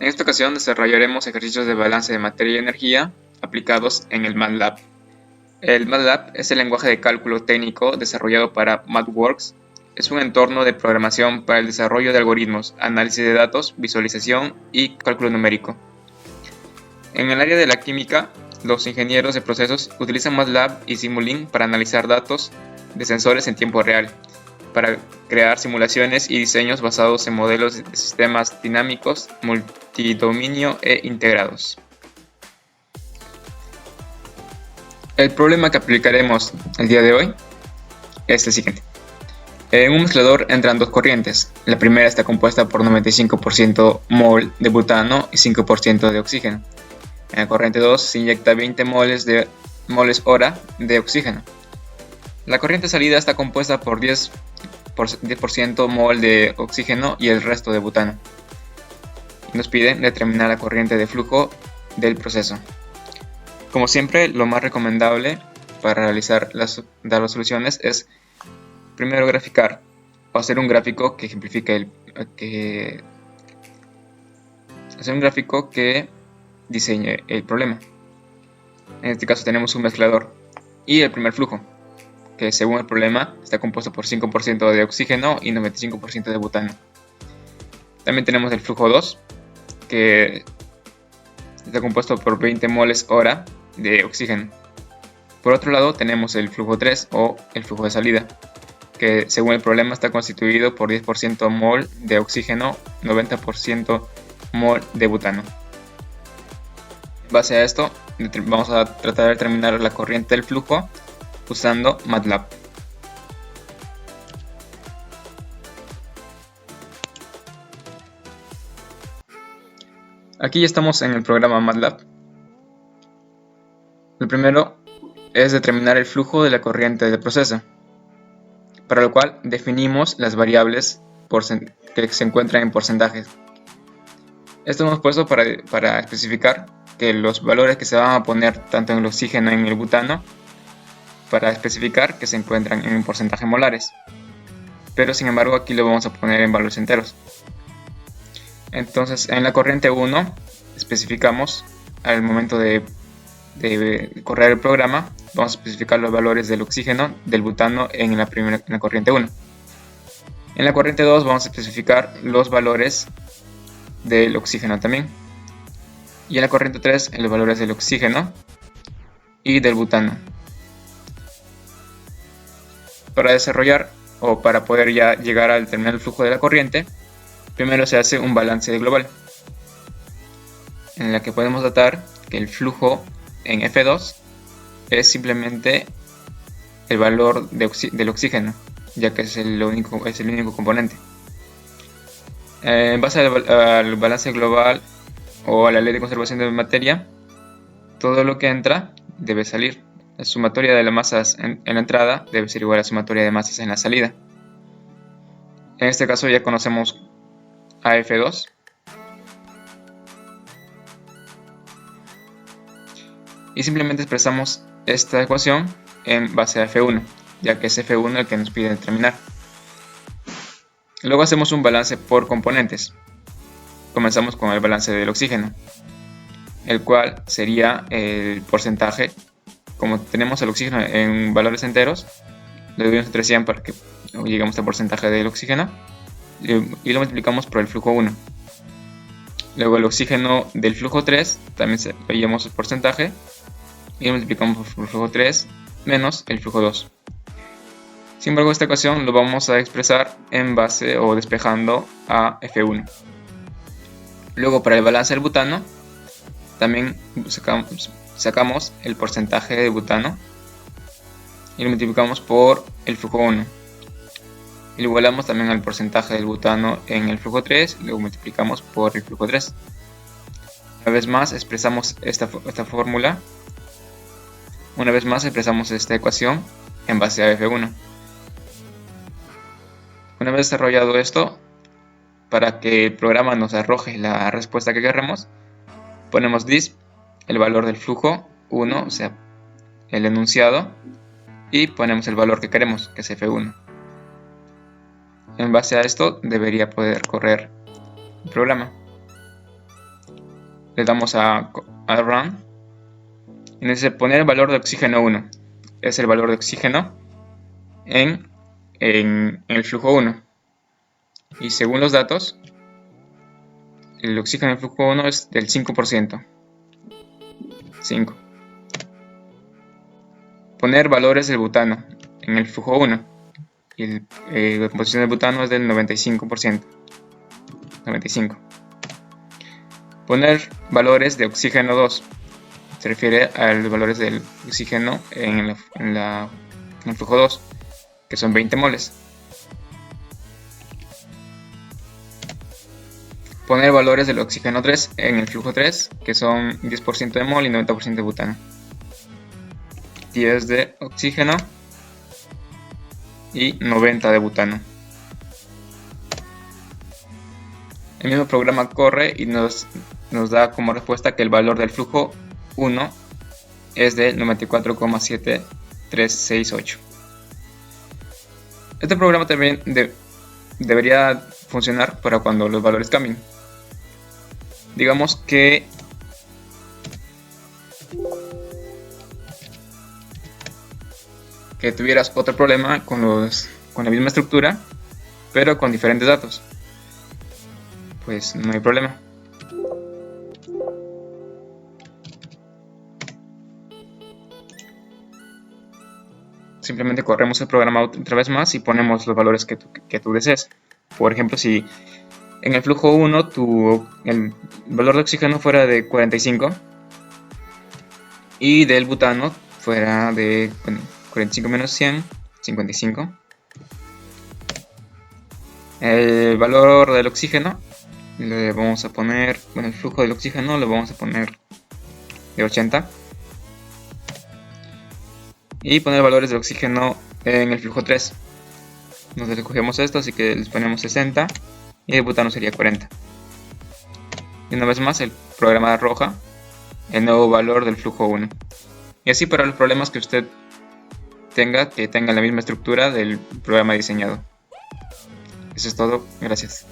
En esta ocasión desarrollaremos ejercicios de balance de materia y energía aplicados en el MATLAB. El MATLAB es el lenguaje de cálculo técnico desarrollado para MathWorks. Es un entorno de programación para el desarrollo de algoritmos, análisis de datos, visualización y cálculo numérico. En el área de la química, los ingenieros de procesos utilizan MATLAB y Simulink para analizar datos de sensores en tiempo real, para crear simulaciones y diseños basados en modelos de sistemas dinámicos, multidominio e integrados. El problema que aplicaremos el día de hoy es el siguiente. En un mezclador entran dos corrientes. La primera está compuesta por 95% mol de butano y 5% de oxígeno. En la corriente 2 se inyecta 20 moles hora de oxígeno. La corriente salida está compuesta por 10% mol de oxígeno y el resto de butano. Nos pide determinar la corriente de flujo del proceso. Como siempre, lo más recomendable para realizar las soluciones es primero graficar o hacer un gráfico que ejemplifique que diseñe el problema. En este caso tenemos un mezclador y el primer flujo, que según el problema está compuesto por 5% de oxígeno y 95% de butano. También tenemos el flujo 2, que está compuesto por 20 moles hora de oxígeno. Por otro lado tenemos el flujo 3 o el flujo de salida, que según el problema está constituido por 10% mol de oxígeno, 90% mol de butano. En base a esto, vamos a tratar de determinar la corriente del flujo usando MATLAB. Aquí ya estamos en el programa MATLAB. Lo primero es determinar el flujo de la corriente del proceso, para lo cual definimos las variables que se encuentran en porcentajes. Esto hemos puesto para especificar que los valores que se van a poner tanto en el oxígeno y en el butano, para especificar que se encuentran en porcentaje molares, pero sin embargo aquí lo vamos a poner en valores enteros. Entonces en la corriente 1 especificamos al momento de correr el programa, vamos a especificar los valores del oxígeno, del butano en la corriente 1. En la corriente 2 vamos a especificar los valores del oxígeno también. Y en la corriente 3 los valores del oxígeno y del butano. Para desarrollar o para poder ya llegar al determinar el flujo de la corriente, primero se hace un balance global, en la que podemos datar que el flujo en F2 es simplemente el valor del oxígeno, ya que es el único componente. En base al balance global o a la ley de conservación de materia, todo lo que entra debe salir. La sumatoria de las masas en la entrada debe ser igual a la sumatoria de masas en la salida. En este caso ya conocemos a F2. Y simplemente expresamos esta ecuación en base a F1, ya que es F1 el que nos pide determinar. Luego hacemos un balance por componentes. Comenzamos con el balance del oxígeno, el cual sería el porcentaje. Como tenemos el oxígeno en valores enteros, lo dividimos entre 100 para que lleguemos al porcentaje del oxígeno y lo multiplicamos por el flujo 1. Luego el oxígeno del flujo 3 también lo llevamos el porcentaje y lo multiplicamos por el flujo 3 menos el flujo 2. Sin embargo, esta ecuación lo vamos a expresar en base o despejando a F1. Luego para el balance del butano también sacamos el porcentaje de butano y lo multiplicamos por el flujo 1. Y lo igualamos también al porcentaje del butano en el flujo 3 y lo multiplicamos por el flujo 3. Una vez más expresamos esta fórmula. Una vez más expresamos esta ecuación en base a F1. Una vez desarrollado esto, para que el programa nos arroje la respuesta que queremos, ponemos disp, el valor del flujo 1, o sea, el enunciado, y ponemos el valor que queremos, que es F1. En base a esto debería poder correr el programa. le damos a Run. Y nos dice poner el valor de oxígeno 1. Es el valor de oxígeno en el flujo 1. Y según los datos, el oxígeno en el flujo 1 es del 5%. 5. Poner valores del butano en el flujo 1. Y la composición del butano es del 95%. 95. Poner valores de oxígeno 2. Se refiere a los valores del oxígeno en el flujo 2, que son 20 moles. Poner valores del oxígeno 3 en el flujo 3, que son 10% de mol y 90% de butano. 10 de oxígeno y 90 de butano. El mismo programa corre y nos da como respuesta que el valor del flujo 1 es de 94,7368. Este programa también debería funcionar para cuando los valores cambien. Digamos que tuvieras otro problema con la misma estructura, pero con diferentes datos. Pues no hay problema. Simplemente corremos el programa otra vez más y ponemos los valores que tú desees. Por ejemplo, si en el flujo 1 el valor de oxígeno fuera de 45 y del butano fuera de 45 menos 100, 55. El valor del oxígeno le vamos a poner, el flujo del oxígeno le vamos a poner de 80. Y poner valores del oxígeno en el flujo 3. Nosotros escogemos esto, así que les ponemos 60 y el butano sería 40. Y una vez más el programa arroja el nuevo valor del flujo 1. Y así para los problemas que usted tenga, que tengan la misma estructura del programa diseñado. Eso es todo, gracias.